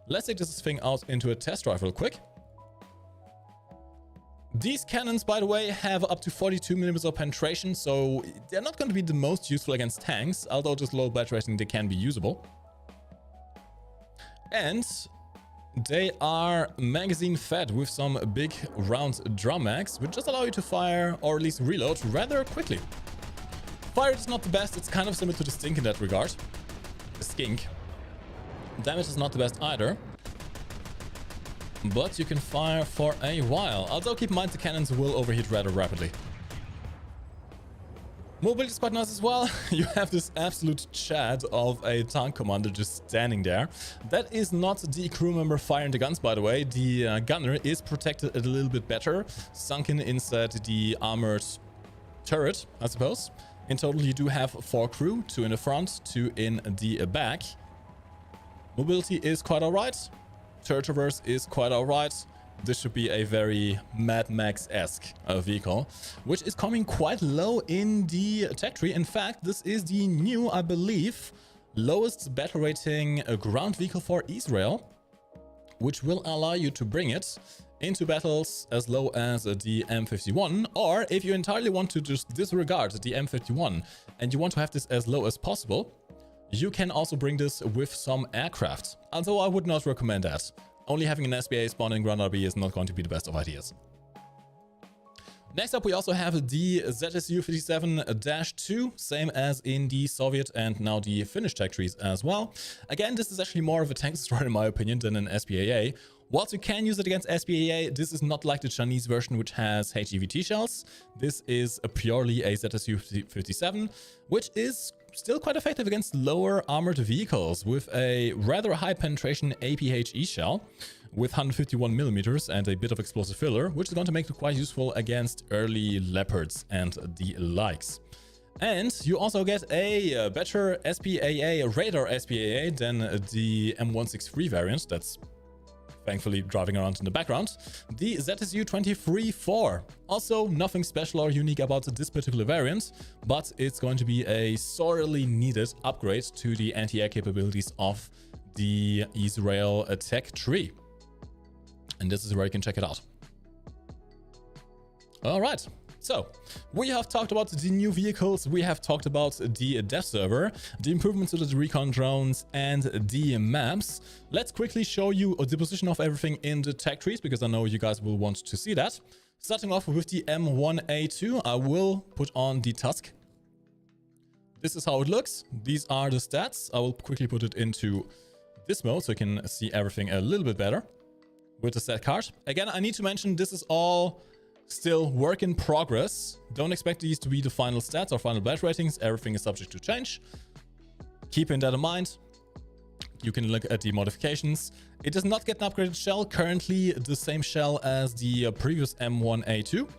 Let's take this thing out into a test drive real quick. These cannons, by the way, have up to 42mm of penetration, so they're not going to be the most useful against tanks, although just low battle rating they can be usable. And they are magazine fed with some big round drum mags, which just allow you to fire, or at least reload, rather quickly. Fire is not the best, it's kind of similar to the Stink in that regard. The Skink. Damage is not the best either. But you can fire for a while, although keep in mind the cannons will overheat rather rapidly. Mobility is quite nice as well. You have this absolute Chad of a tank commander just standing there. That is not the crew member firing the guns, by the way. The gunner is protected a little bit better, sunken inside the armored turret, I suppose. In total, you do have 4 crew, 2 in the front, 2 in the back. Mobility is quite alright. Turret traverse is quite alright. This should be a very Mad Max-esque vehicle, which is coming quite low in the tech tree. In fact, this is the new, I believe, lowest battle rating ground vehicle for Israel, which will allow you to bring it into battles as low as the M51, or if you entirely want to just disregard the M51 and you want to have this as low as possible, you can also bring this with some aircraft, although I would not recommend that. Only having an SBA spawn in ground RB is not going to be the best of ideas. Next up, we also have the ZSU-57-2, same as in the Soviet and now the Finnish tech trees as well. Again, this is actually more of a tank destroyer in my opinion than an SBAA. Whilst you can use it against SBAA, this is not like the Chinese version which has HEVT shells. This is purely a ZSU-57, which is still quite effective against lower armored vehicles with a rather high penetration APHE shell with 151mm and a bit of explosive filler, which is going to make it quite useful against early Leopards and the likes. And you also get a better SPAA, radar SPAA than the M163 variant that's thankfully driving around in the background, the ZSU-23-4. Also, nothing special or unique about this particular variant, but it's going to be a sorely needed upgrade to the anti-air capabilities of the Israel tech tree. And this is where you can check it out. All right, So, we have talked about the new vehicles, we have talked about the dev server, the improvements to the recon drones, and the maps. Let's quickly show you the position of everything in the tech trees, because I know you guys will want to see that. Starting off with the M1A2, I will put on the Tusk. This is how it looks. These are the stats. I will quickly put it into this mode so you can see everything a little bit better with the stat card. Again, I need to mention this is all still work in progress. Don't expect these to be the final stats or final batch ratings. Everything is subject to change. Keeping that in mind, you can look at the modifications. It does not get an upgraded shell. Currently the same shell as the previous M1A2.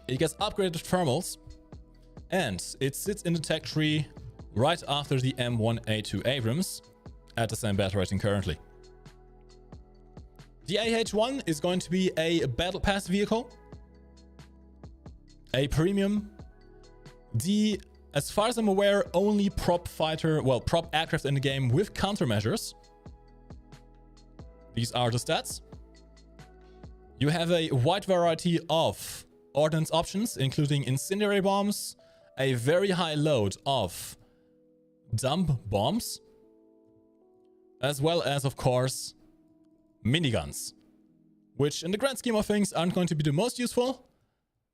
It gets upgraded thermals. And it sits in the tech tree right after the M1A2 Abrams at the same battle rating currently. The AH-1 is going to be a battle pass vehicle, a premium, as far as I'm aware, only prop aircraft in the game with countermeasures. These are the stats. You have a wide variety of ordnance options, including incendiary bombs, a very high load of dump bombs, as well as, of course, miniguns, which in the grand scheme of things aren't going to be the most useful,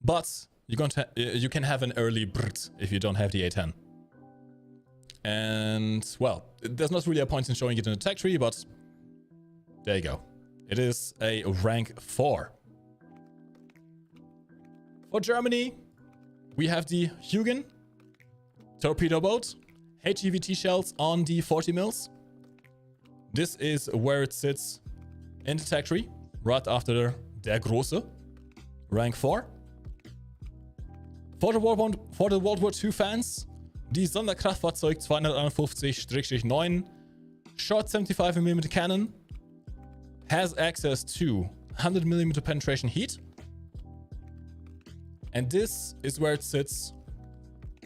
but you can have an early brrt if you don't have the A10. And, well, there's not really a point in showing it in the tech tree, but there you go. It is a rank 4. For Germany, we have the Hugin torpedo boat, HEVT shells on the 40 mils. This is where it sits in the tech tree, right after Der Große, rank 4. For the World War II fans, die Sonderkraftfahrzeug 251-9 short 75mm cannon has access to 100mm penetration heat. And this is where it sits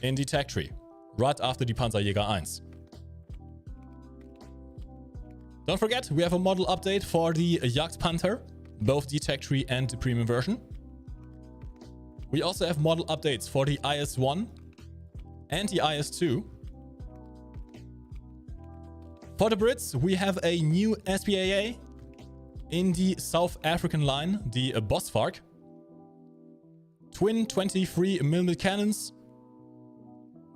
in the tech tree, right after the Panzerjäger 1. Don't forget, we have a model update for the Jagdpanzer, both the tech tree and the premium version. We also have model updates for the IS-1 and the IS-2. For the Brits, we have a new SPAA in the South African line, the Bosvark. Twin 23mm cannons.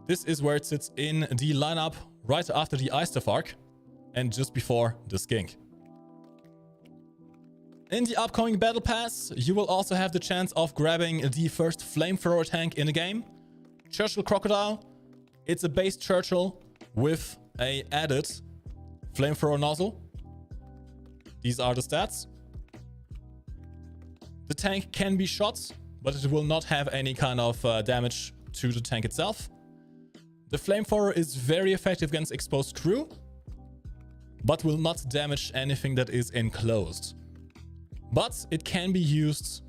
This is where it sits in the lineup right after the Eisterfark and just before the Skink. In the upcoming Battle Pass, you will also have the chance of grabbing the first flamethrower tank in the game, Churchill Crocodile. It's a base Churchill with a added flamethrower nozzle. These are the stats. The tank can be shot, but it will not have any kind of damage to the tank itself. The flamethrower is very effective against exposed crew, but will not damage anything that is enclosed. But it can be used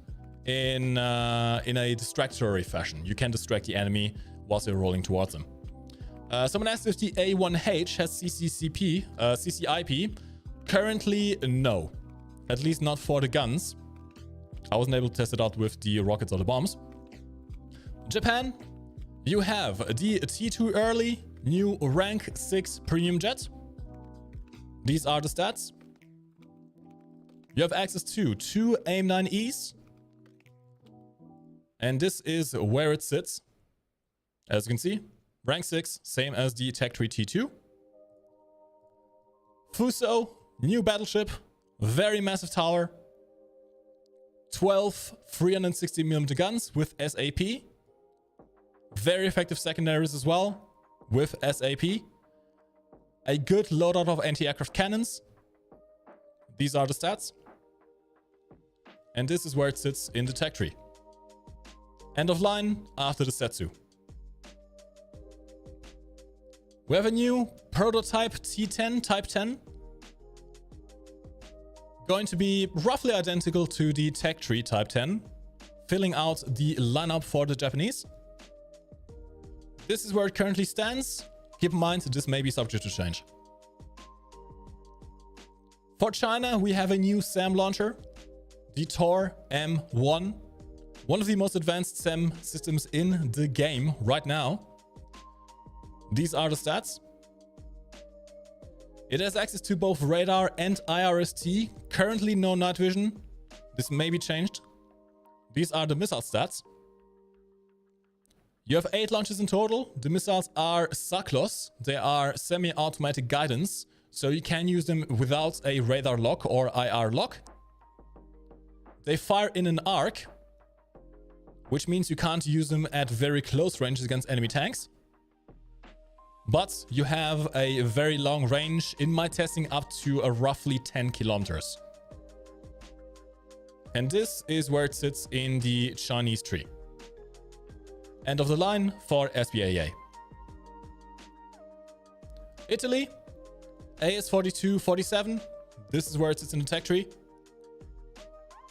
in a distractory fashion. You can distract the enemy whilst you're rolling towards them. Someone asked if the A1H has CCIP. Currently, no. At least not for the guns. I wasn't able to test it out with the rockets or the bombs. Japan, you have the T2 early new rank 6 premium jet. These are the stats. You have access to 2 AIM-9Es. And this is where it sits. As you can see, rank 6, same as the techtree T2. Fuso, new battleship, very massive tower. 12 360mm guns with SAP. Very effective secondaries as well with SAP. A good loadout of anti-aircraft cannons. These are the stats. And this is where it sits in the tech tree. End of line after the Setsu. We have a new prototype T10 Type 10. Going to be roughly identical to the tech tree Type 10, filling out the lineup for the Japanese. This is where it currently stands. Keep in mind, this may be subject to change. For China, we have a new SAM launcher, the Tor M-1. One of the most advanced SEM systems in the game right now. These are the stats. It has access to both radar and IRST. Currently no night vision. This may be changed. These are the missile stats. You have 8 launches in total. The missiles are SACLOS. They are semi-automatic guidance, so you can use them without a radar lock or IR lock. They fire in an arc, which means you can't use them at very close ranges against enemy tanks. But you have a very long range, in my testing up to a roughly 10 kilometers. And this is where it sits in the Chinese tree. End of the line for SPAA. Italy, AS42-47. This is where it sits in the tech tree.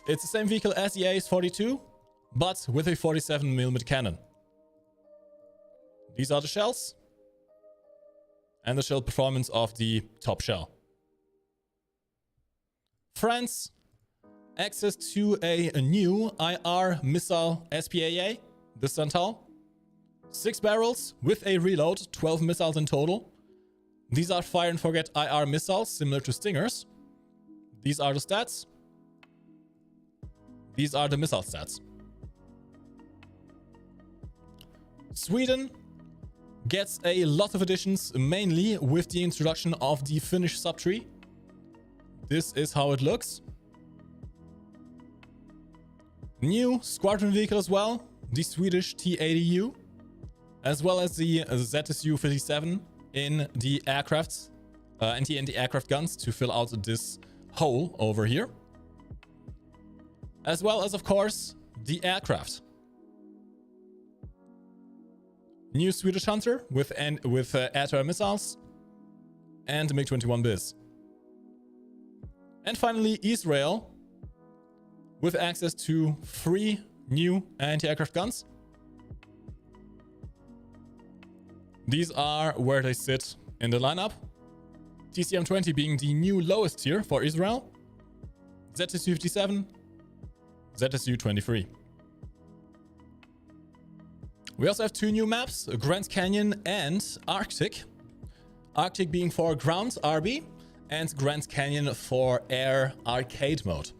It's the same vehicle as the AS42, but with a 47mm cannon. These are the shells. And the shell performance of the top shell. France, access to a new IR missile SPAA, the SANTAL. 6 barrels with a reload, 12 missiles in total. These are fire and forget IR missiles, similar to Stingers. These are the stats. These are the missile stats. Sweden gets a lot of additions, mainly with the introduction of the Finnish subtree. This is how it looks. New squadron vehicle as well, the Swedish T-80U, as well as the ZSU-57 in the aircraft, anti-aircraft guns to fill out this hole over here. As well as, of course, the aircraft. New Swedish Hunter with air-to-air missiles and MiG-21 Biz. And finally, Israel with access to 3 new anti-aircraft guns. These are where they sit in the lineup. TCM-20 being the new lowest tier for Israel. ZSU-57, ZSU-23. We also have 2 new maps, Grand Canyon and Arctic. Arctic being for ground RB and Grand Canyon for air arcade mode.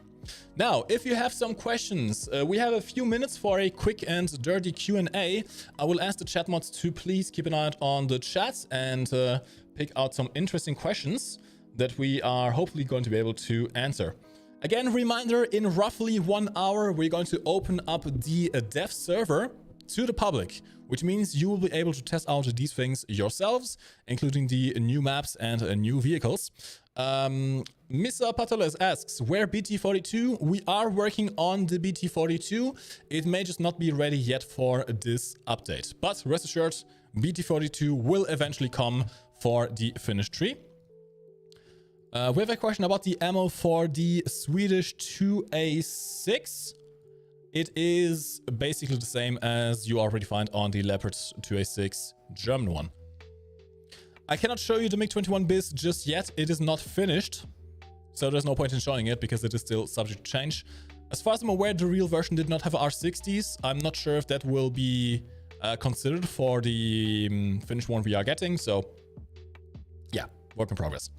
Now, if you have some questions, we have a few minutes for a quick and dirty Q&A. I will ask the chat mods to please keep an eye out on the chat and pick out some interesting questions that we are hopefully going to be able to answer. Again, reminder, in roughly 1 hour, we're going to open up the dev server to the public, which means you will be able to test out these things yourselves, including the new maps and new vehicles. Mr. Patoles asks, where BT42? We are working on the BT42. It may just not be ready yet for this update, but rest assured, BT42 will eventually come for the Finnish tree. We have a question about the ammo for the Swedish 2A6. It is basically the same as you already find on the Leopard 2A6 German one. I cannot show you the MiG-21 Biz just yet. It is not finished, so there's no point in showing it because it is still subject to change. As far as I'm aware, the real version did not have R60s. I'm not sure if that will be considered for the Finnish one we are getting. So yeah, work in progress.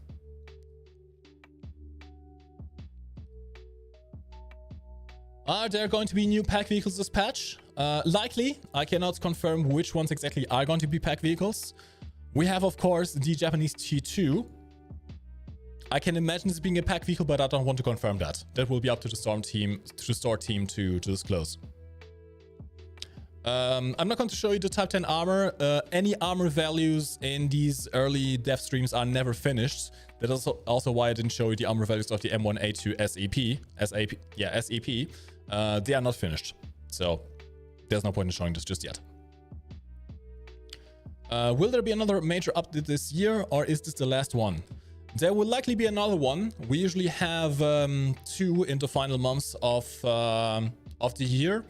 Are there going to be new pack vehicles this patch? Likely. I cannot confirm which ones exactly are going to be pack vehicles. We have, of course, the Japanese T2. I can imagine this being a pack vehicle, but I don't want to confirm that. That will be up to the store team to disclose. I'm not going to show you the Type 10 armor. Any armor values in these early dev streams are never finished. That is also why I didn't show you the armor values of the M1A2 SEP. They are not finished, so there's no point in showing this just yet. Will there be another major update this year, or is this the last one? There will likely be another one. We usually have 2 in the final months of the year.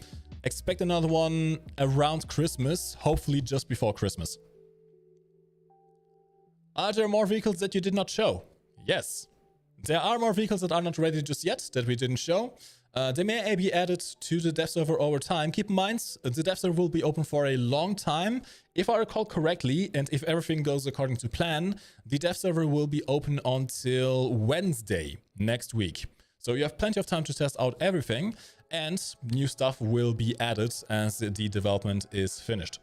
Expect another one around Christmas, hopefully just before Christmas. Are there more vehicles that you did not show? Yes. There are more vehicles that are not ready just yet that we didn't show. They may be added to the dev server over time. Keep in mind, the dev server will be open for a long time. If I recall correctly, and if everything goes according to plan, the dev server will be open until Wednesday next week. So you have plenty of time to test out everything, and new stuff will be added as the development is finished.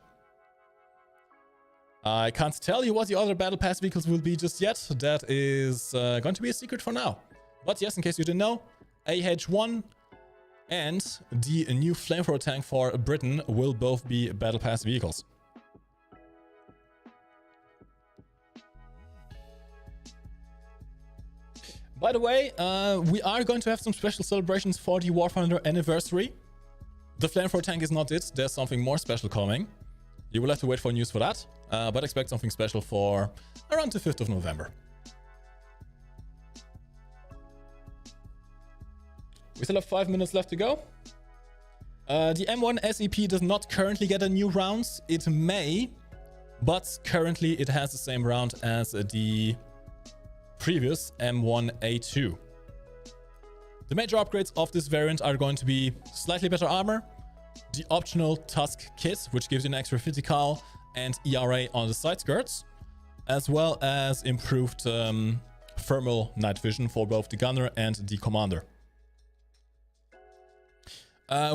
I can't tell you what the other Battle Pass vehicles will be just yet. That is going to be a secret for now. But yes, in case you didn't know, AH1 and the new flamethrower tank for Britain will both be Battle Pass vehicles. By the way, we are going to have some special celebrations for the War Thunder anniversary. The flamethrower tank is not it. There's something more special coming. You will have to wait for news for that, but expect something special for around the 5th of November. We still have 5 minutes left to go. The M1 SEP does not currently get a new round. It may, but currently it has the same round as the previous M1A2. The major upgrades of this variant are going to be slightly better armor, the optional Tusk kit, which gives you an extra 50 cal and ERA on the side skirts, as well as improved thermal night vision for both the gunner and the commander.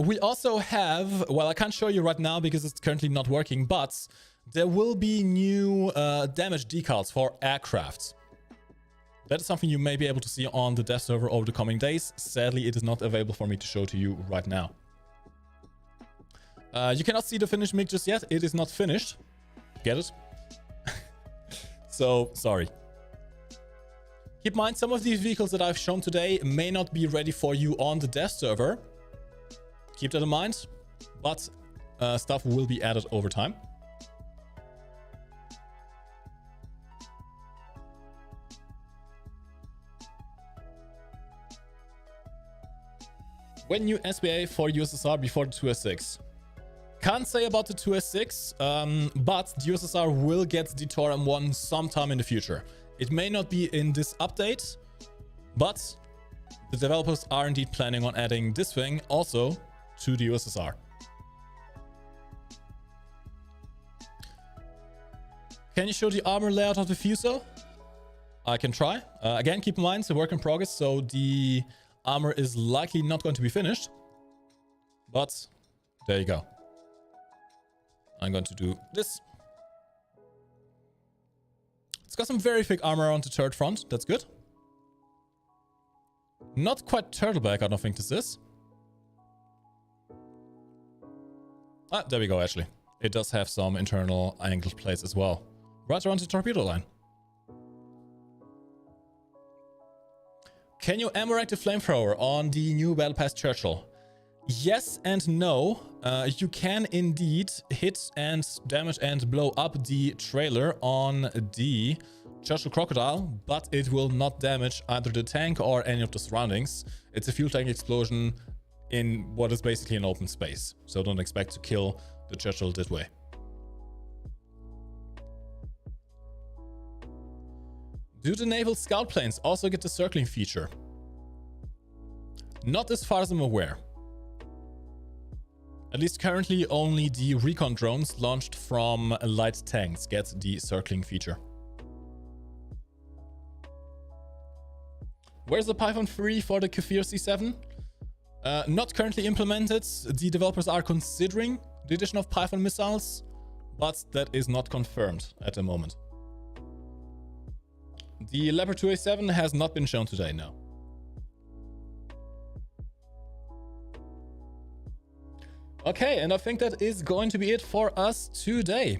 We also have, well, I can't show you right now because it's currently not working, but there will be new damage decals for aircraft. That is something you may be able to see on the dev server over the coming days. Sadly, it is not available for me to show to you right now. You cannot see the finished MiG just yet. It is not finished. Get it? So, sorry. Keep in mind, some of these vehicles that I've shown today may not be ready for you on the dev server. Keep that in mind, but stuff will be added over time. When new SBA for USSR before the 2S6? Can't say about the 2S6, but the USSR will get the Tor M-1 sometime in the future. It may not be in this update, but the developers are indeed planning on adding this thing also to the USSR. Can you show the armor layout of the Fuso? I can try. Again, keep in mind, it's a work in progress, so the armor is likely not going to be finished. But there you go. I'm going to do this. It's got some very thick armor on the turret front. That's good. Not quite turtleback, I don't think this is. Ah, there we go, actually. It does have some internal angled plates as well. Right around the torpedo line. Can you ammo rack the flamethrower on the new Battle Pass Churchill? Yes and no. You can indeed hit and damage and blow up the trailer on the Churchill Crocodile, but it will not damage either the tank or any of the surroundings. It's a fuel tank explosion in what is basically an open space, so don't expect to kill the Churchill that way. Do the naval scout planes also get the circling feature? Not as far as I'm aware. At least currently only the recon drones launched from light tanks get the circling feature. Where's the Python 3 for the Kfir C7? Not currently implemented. The developers are considering the addition of Python missiles, but that is not confirmed at the moment. The Leopard 2A7 has not been shown today, no. Okay, and I think that is going to be it for us today.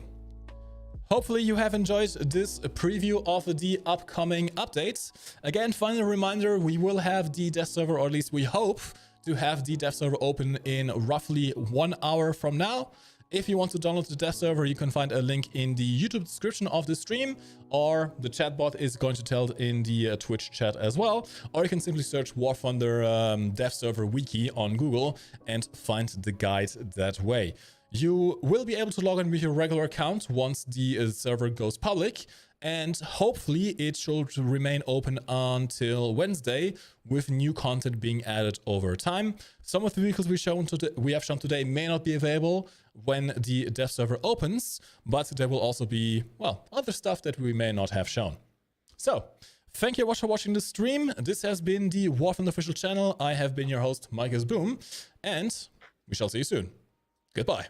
Hopefully you have enjoyed this preview of the upcoming updates. Again, final reminder, we will have the dev server, or at least we hope to have the dev server open in roughly 1 hour from now. If you want to download the dev server, you can find a link in the YouTube description of the stream, or the chatbot is going to tell in the Twitch chat as well. Or you can simply search War Thunder dev server wiki on Google and find the guide that way. You will be able to log in with your regular account once the server goes public, and hopefully it should remain open until Wednesday, with new content being added over time. Some of the vehicles we have shown today may not be available when the dev server opens, but there will also be, well, other stuff that we may not have shown. So, thank you very much for watching this stream. This has been the Warframe official channel. I have been your host, Mike S. Boom, and we shall see you soon. Goodbye.